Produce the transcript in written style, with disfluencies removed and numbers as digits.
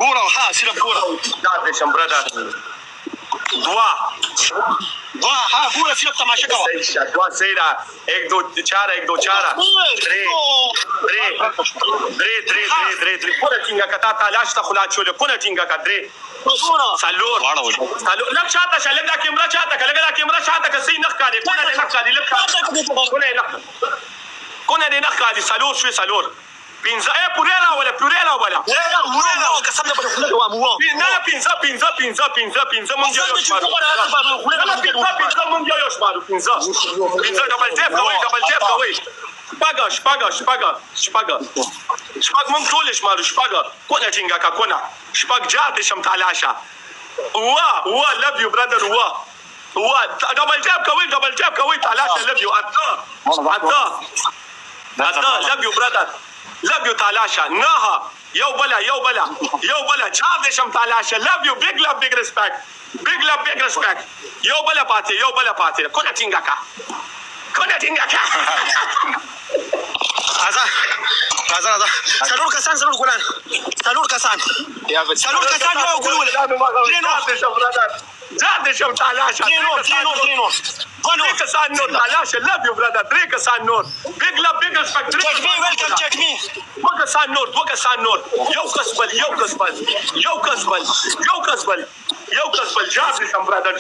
ګوره ها صرف ګوره دا دې شم برادر دعا ها ګوره صرف تماشا کوه دعا صحیح ده 1 2 4 1 2 4 3 کونه ټینګه کتا تلاش ته خلا چولې کونه ټینګه کدرې سالور لک شاته شلګ دا کیمرا چاته کلګ دا کیمرا چاته کسي نخ کالي کونه دې نخ کالي لک کونه دې نخ کالي سالور شوي سالور پینځه پورېلا ولا قسم دې په خله دوام وو نه پینځه مونږ یو شمارو پینځه ډبل ټیپ کوي شپږ مونږ ټول شمارو شپږ کونه ټینګه کا کونه شپږ جار دې شم تلاشا وا لove you brother وا ډبل ټیپ کوي تلاشا love you اته love you brother love you تلاشا نه یو بلا چار دې شم تلاشا love you big love big respect یو بلا پاتې کونه ټینګه کا راځه څلور کسان یو ګلول ځان دې شم تلاشا درې کسان نور تلاشا love you brother درې کسان نور big love big respect check me دو کسان نور یو کس بل جار دې شم برادر